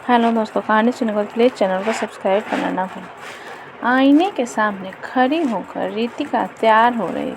Hello दोस्तों, कहानी सुनने को प्लीज़ चैनल को सब्सक्राइब करना ना भूलें। आईने के सामने खड़ी होकर रितिका तैयार हो रही।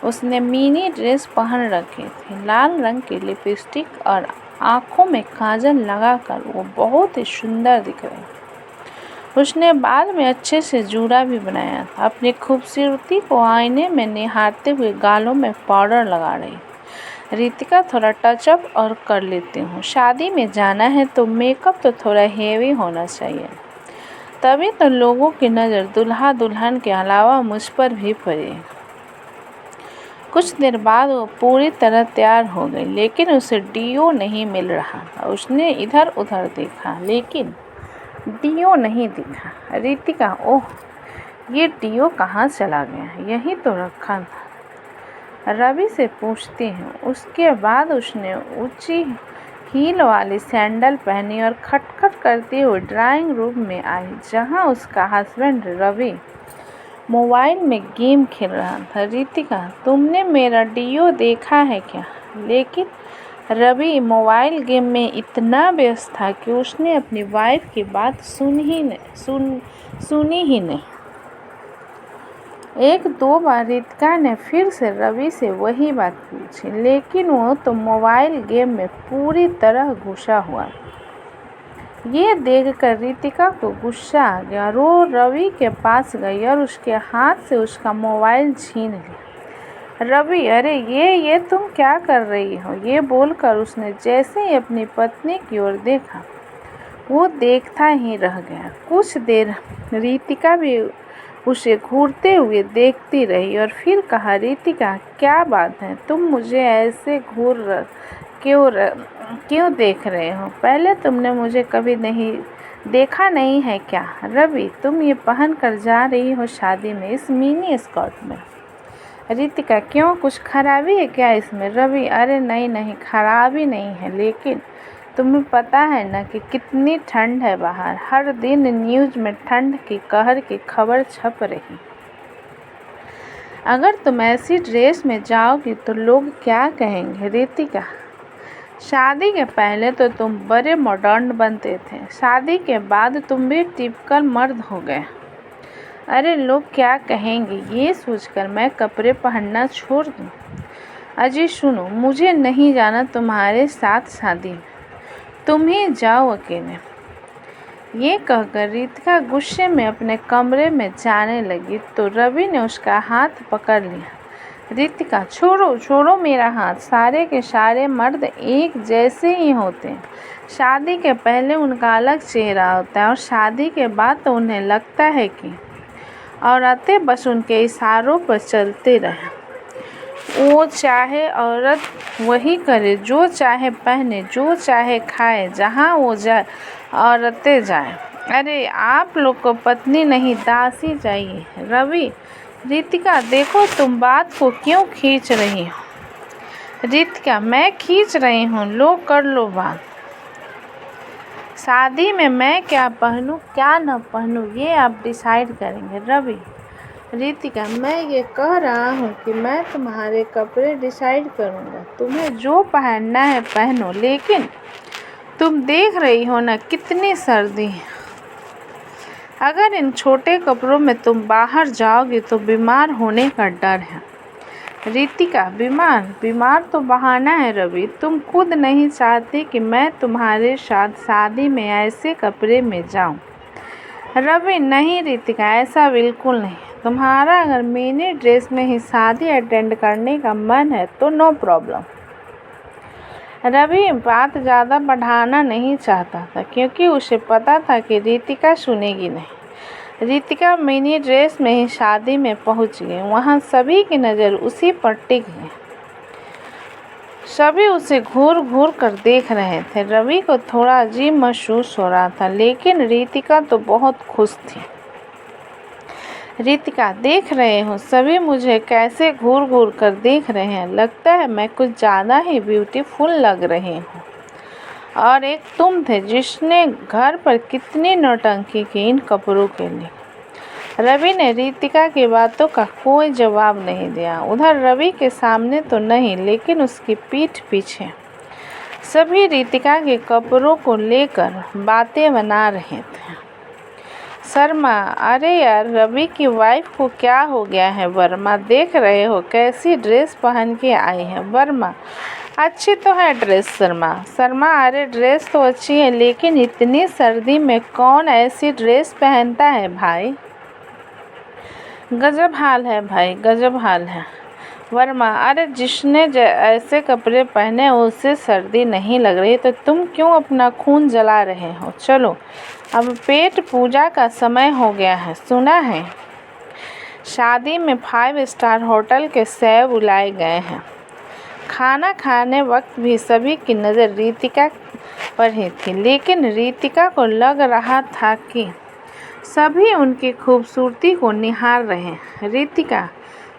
उसने मिनी ड्रेस पहन रखे थे, लाल रंग की लिपस्टिक और आंखों में काजल लगाकर वो बहुत ही सुंदर दिख रही। उसने बाल में अच्छे से जूड़ा भी बनाया था। अपनी खूबसूरती को आईने में निहारते हुए गालों में पाउडर लगा रही। रितिका, थोड़ा टचअप और कर लेती हूँ। शादी में जाना है तो मेकअप तो थोड़ा हेवी होना चाहिए, तभी तो लोगों की नज़र दूल्हा दुल्हन के अलावा मुझ पर भी पड़ी। कुछ देर बाद वो पूरी तरह तैयार हो गई, लेकिन उसे डीओ नहीं मिल रहा था। उसने इधर उधर देखा, लेकिन डीओ नहीं दिखा। रितिका, ओह, ये डीओ कहाँ चला गया? यहीं तो रखा था। रवि से पूछती हूँ। उसके बाद उसने ऊंची हील वाली सैंडल पहनी और खटखट करती हुई ड्राइंग रूम में आई, जहाँ उसका हस्बैंड रवि मोबाइल में गेम खेल रहा था। रितिका, तुमने मेरा डीओ देखा है क्या? लेकिन रवि मोबाइल गेम में इतना व्यस्त था कि उसने अपनी वाइफ की बात सुनी ही नहीं। एक दो बार रितिका ने फिर से रवि से वही बात पूछी, लेकिन वो तो मोबाइल गेम में पूरी तरह घुसा हुआ। ये देखकर रितिका को गुस्सा आ गया और वो रवि के पास गई और उसके हाथ से उसका मोबाइल छीन लिया। रवि, अरे ये तुम क्या कर रही हो? ये बोलकर उसने जैसे ही अपनी पत्नी की ओर देखा, वो देखता ही रह गया। कुछ देर रितिका भी उसे घूरते हुए देखती रही और फिर कहा, रितिका, क्या बात है? तुम मुझे ऐसे क्यों देख रहे हो? पहले तुमने मुझे कभी देखा नहीं है क्या? रवि, तुम ये पहन कर जा रही हो शादी में, इस मिनी स्कर्ट में। रितिका, क्यों, कुछ खराबी है क्या इसमें? रवि, अरे नहीं, खराबी नहीं है, लेकिन तुम्हें पता है ना कि कितनी ठंड है बाहर। हर दिन न्यूज़ में ठंड की कहर की खबर छप रही। अगर तुम ऐसी ड्रेस में जाओगी तो लोग क्या कहेंगे? रितिका, शादी के पहले तो तुम बड़े मॉडर्न बनते थे, शादी के बाद तुम भी टिपिकल मर्द हो गए। अरे लोग क्या कहेंगे, ये सोचकर मैं कपड़े पहनना छोड़ दूँ? अजी सुनो, मुझे नहीं जाना तुम्हारे साथ शादी में, तुम ही जाओ अकेले। ये कहकर रितिका गुस्से में अपने कमरे में जाने लगी तो रवि ने उसका हाथ पकड़ लिया। रितिका, छोड़ो मेरा हाथ। सारे के सारे मर्द एक जैसे ही होते हैं। शादी के पहले उनका अलग चेहरा होता है और शादी के बाद तो उन्हें लगता है कि औरतें बस उनके इशारों पर चलते रहें। वो चाहे औरत वही करे, जो चाहे पहने, जो चाहे खाए, जहाँ वो जाए औरतें जाएं। अरे आप लोग को पत्नी नहीं, दासी चाहिए। रवि, रितिका, देखो तुम बात को क्यों खींच रही हो? रितिका, मैं खींच रही हूँ? लो कर लो बात। शादी में मैं क्या पहनूं क्या न पहनूं, ये आप डिसाइड करेंगे। रवि, रितिका, मैं ये कह रहा हूँ कि मैं तुम्हारे कपड़े डिसाइड करूँगा। तुम्हें जो पहनना है पहनो, लेकिन तुम देख रही हो ना कितनी सर्दी है। अगर इन छोटे कपड़ों में तुम बाहर जाओगी तो बीमार होने का डर है। रितिका, बीमार तो बहाना है। रवि, तुम खुद नहीं चाहती कि मैं तुम्हारे साथ शादी में ऐसे कपड़े में जाऊं। रवि, नहीं रितिका, ऐसा बिल्कुल नहीं। तुम्हारा अगर मिनी ड्रेस में ही शादी अटेंड करने का मन है तो नो प्रॉब्लम। रवि बात ज़्यादा बढ़ाना नहीं चाहता था, क्योंकि उसे पता था कि रितिका सुनेगी नहीं। रितिका मिनी ड्रेस में ही शादी में पहुंच गई। वहां सभी की नज़र उसी पर टिक गई। सभी उसे घूर घूर कर देख रहे थे। रवि को थोड़ा अजीब महसूस हो रहा था, लेकिन रितिका तो बहुत खुश थी। रितिका, देख रहे हो सभी मुझे कैसे घूर घूर कर देख रहे हैं। लगता है मैं कुछ ज़्यादा ही ब्यूटीफुल लग रही हूँ। और एक तुम थे जिसने घर पर कितनी नौटंकी की इन कपड़ों के लिए। रवि ने रितिका की बातों का कोई जवाब नहीं दिया। उधर रवि के सामने तो नहीं, लेकिन उसकी पीठ पीछे सभी रितिका के कपड़ों को लेकर बातें बना रहे थे। शर्मा, अरे यार, रवि की वाइफ को क्या हो गया है? वर्मा, देख रहे हो कैसी ड्रेस पहन के आई है? वर्मा, अच्छी तो है ड्रेस। शर्मा, अरे ड्रेस तो अच्छी है, लेकिन इतनी सर्दी में कौन ऐसी ड्रेस पहनता है भाई? गजब हाल है भाई, गजब हाल है। वर्मा, अरे जिसने ऐसे कपड़े पहने उसे सर्दी नहीं लग रही, तो तुम क्यों अपना खून जला रहे हो? चलो, अब पेट पूजा का समय हो गया है। सुना है शादी में 5 स्टार होटल के शेफ बुलाए गए हैं। खाना खाने वक्त भी सभी की नज़र रितिका पर ही थी, लेकिन रितिका को लग रहा था कि सभी उनकी खूबसूरती को निहार रहे हैं। रितिका,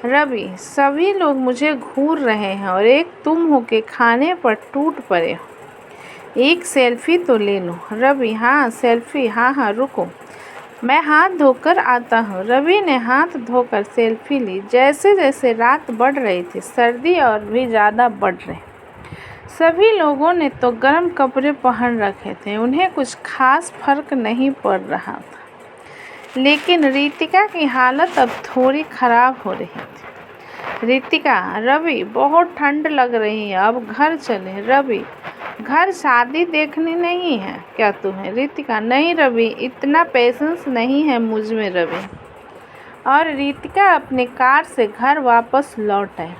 रवि, सभी लोग मुझे घूर रहे हैं और एक तुम हो के खाने पर टूट पड़े हो। एक सेल्फी तो ले लो। रवि, हाँ सेल्फी, हाँ रुको, मैं हाथ धोकर आता हूँ। रवि ने हाथ धोकर सेल्फी ली। जैसे जैसे रात बढ़ रही थी, सर्दी और भी ज़्यादा बढ़ रही। सभी लोगों ने तो गर्म कपड़े पहन रखे थे, उन्हें कुछ खास फर्क नहीं पड़ रहा था, लेकिन रितिका की हालत अब थोड़ी ख़राब हो रही थी। रितिका, रवि, बहुत ठंड लग रही है, अब घर चले। रवि, घर शादी देखनी नहीं है क्या तुम्हें? रितिका, नहीं रवि, इतना पेशेंस नहीं है मुझ में। रवि और रितिका अपनी कार से घर वापस लौट आए।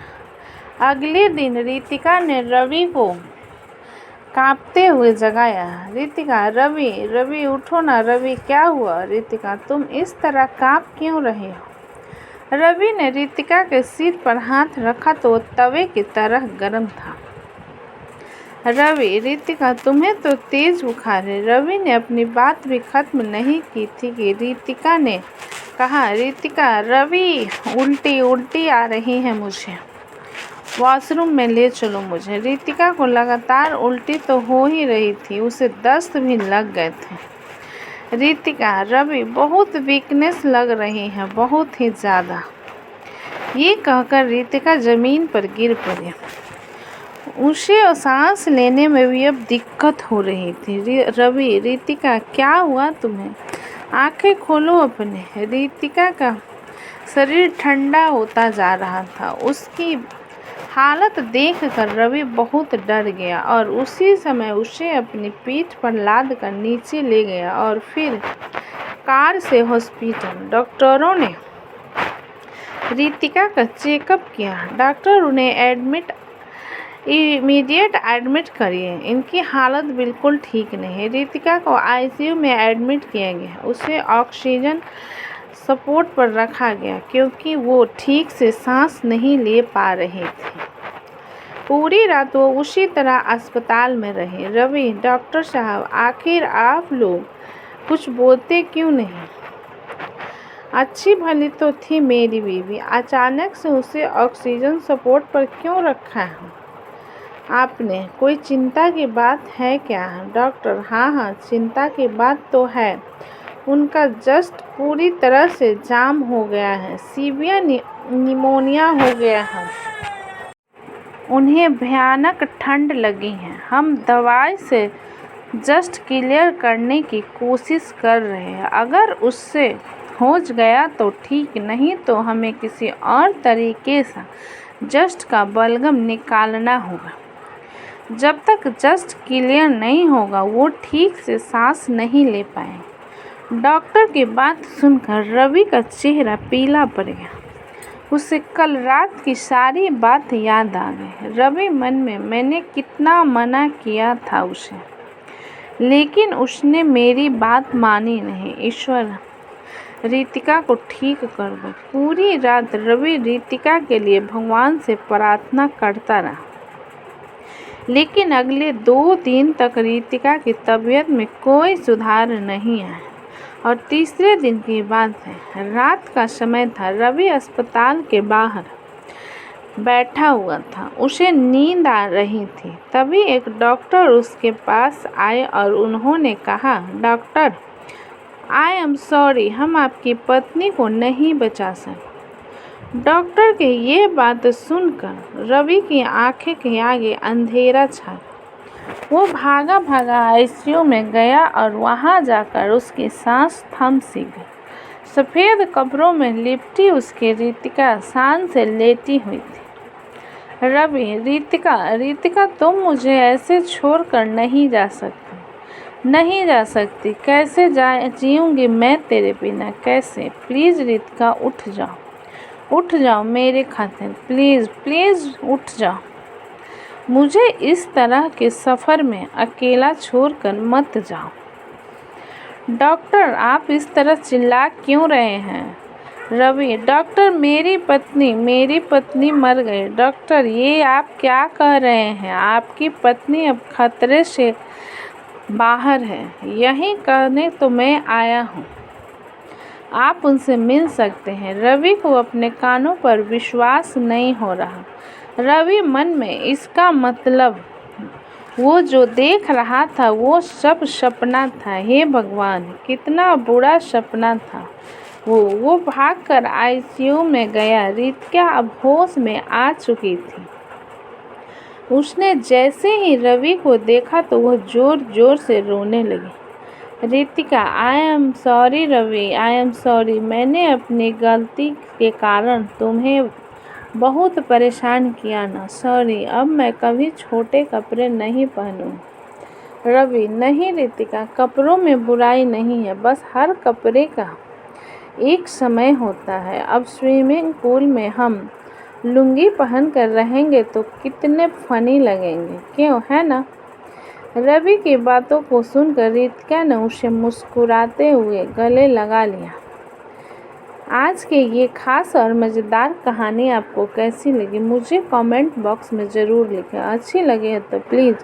अगले दिन रितिका ने रवि को कांपते हुए जगाया। रितिका, रवि, रवि उठो ना। रवि, क्या हुआ? रितिका, तुम इस तरह कांप क्यों रहे हो? रवि ने रितिका के सिर पर हाथ रखा तो वो तवे की तरह गर्म था। रवि, रितिका, तुम्हें तो तेज बुखार है। रवि ने अपनी बात भी खत्म नहीं की थी कि रितिका ने कहा, रितिका, रवि, उल्टी उल्टी आ रही है मुझे, वॉशरूम में ले चलो मुझे। रितिका को लगातार उल्टी तो हो ही रही थी, उसे दस्त भी लग गए थे। रितिका, रवि, बहुत वीकनेस लग रही है, बहुत ही ज़्यादा। ये कहकर रितिका ज़मीन पर गिर पड़ी। उसे सांस लेने में भी अब दिक्कत हो रही थी। रवि, रितिका, क्या हुआ तुम्हें? आंखें खोलो अपने। रितिका का शरीर ठंडा होता जा रहा था। उसकी हालत देखकर रवि बहुत डर गया और उसी समय उसे अपनी पीठ पर लाद कर नीचे ले गया और फिर कार से हॉस्पिटल। डॉक्टरों ने रितिका का चेकअप किया। डॉक्टर उन्हें इमीडिएट एडमिट करिए, इनकी हालत बिल्कुल ठीक नहीं है। रितिका को आईसीयू में एडमिट किया गया। उसे ऑक्सीजन सपोर्ट पर रखा गया क्योंकि वो ठीक से सांस नहीं ले पा रही थी। पूरी रात वो उसी तरह अस्पताल में रहे। रवि, डॉक्टर साहब, आखिर आप लोग कुछ बोलते क्यों नहीं? अच्छी भली तो थी मेरी बीवी, अचानक से उसे ऑक्सीजन सपोर्ट पर क्यों रखा है आपने? कोई चिंता की बात है क्या? डॉक्टर, हाँ, चिंता की बात तो है। उनका जस्ट पूरी तरह से जाम हो गया है, सीवियर निमोनिया हो गया है। उन्हें भयानक ठंड लगी है। हम दवाई से जस्ट क्लियर करने की कोशिश कर रहे हैं। अगर उससे हो गया तो ठीक, नहीं तो हमें किसी और तरीके से जस्ट का बलगम निकालना होगा। जब तक जस्ट क्लियर नहीं होगा वो ठीक से सांस नहीं ले पाए। डॉक्टर की बात सुनकर रवि का चेहरा पीला पड़ गया। उसे कल रात की सारी बात याद आ गई। रवि मन में, मैंने कितना मना किया था उसे, लेकिन उसने मेरी बात मानी नहीं। ईश्वर, रितिका को ठीक कर दो। पूरी रात रवि रितिका के लिए भगवान से प्रार्थना करता रहा, लेकिन अगले 2 दिन तक रितिका की तबीयत में कोई सुधार नहीं आया। और तीसरे दिन की बात है, रात का समय था। रवि अस्पताल के बाहर बैठा हुआ था, उसे नींद आ रही थी। तभी एक डॉक्टर उसके पास आए और उन्होंने कहा, डॉक्टर, आई एम सॉरी, हम आपकी पत्नी को नहीं बचा सके। डॉक्टर के ये बात सुनकर रवि की आंखें के आगे अंधेरा छा गया। वो भागा भागा आईसीयू में गया और वहां जाकर उसकी सांस थम सी गई। सफ़ेद कपड़ों में लिपटी उसकी रितिका शान से लेटी हुई थी। रवि, रितिका तुम मुझे ऐसे छोड़कर नहीं जा सकती। कैसे जीऊँगी मैं तेरे बिना, कैसे? प्लीज़ रितिका, उठ जाओ मेरे खातिर, प्लीज़ उठ जाओ। मुझे इस तरह के सफ़र में अकेला छोड़कर मत जाओ। डॉक्टर, आप इस तरह चिल्ला क्यों रहे हैं? रवि, डॉक्टर, मेरी पत्नी मर गई। डॉक्टर, ये आप क्या कह रहे हैं? आपकी पत्नी अब खतरे से बाहर है। यही कहने तो मैं आया हूँ। आप उनसे मिल सकते हैं। रवि को अपने कानों पर विश्वास नहीं हो रहा। रवि मन में, इसका मतलब वो जो देख रहा था वो सब सपना था। हे भगवान, कितना बुरा सपना था। वो भागकर आईसीयू में गया। रितिका अब होश में आ चुकी थी। उसने जैसे ही रवि को देखा तो वह जोर जोर से रोने लगी। Ritika, I am sorry Ravi, I am sorry. मैंने अपनी गलती के कारण तुम्हें बहुत परेशान किया ना। सॉरी, अब मैं कभी छोटे कपड़े नहीं पहनूंगा। रवि, नहीं रितिका, कपड़ों में बुराई नहीं है, बस हर कपड़े का एक समय होता है। अब स्विमिंग पूल में हम लुंगी पहन कर रहेंगे तो कितने फनी लगेंगे, क्यों, है ना? रवि की बातों को सुनकर रितिका ने उसे मुस्कुराते हुए गले लगा लिया। आज की ये खास और मज़ेदार कहानी आपको कैसी लगी मुझे कमेंट बॉक्स में ज़रूर लिखें। अच्छी लगे तो प्लीज़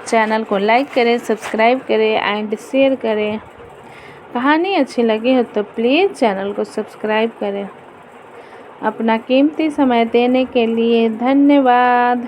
चैनल को लाइक करें, सब्सक्राइब करें एंड शेयर करें। कहानी अच्छी लगी हो तो प्लीज़ चैनल को सब्सक्राइब करें। अपना कीमती समय देने के लिए धन्यवाद।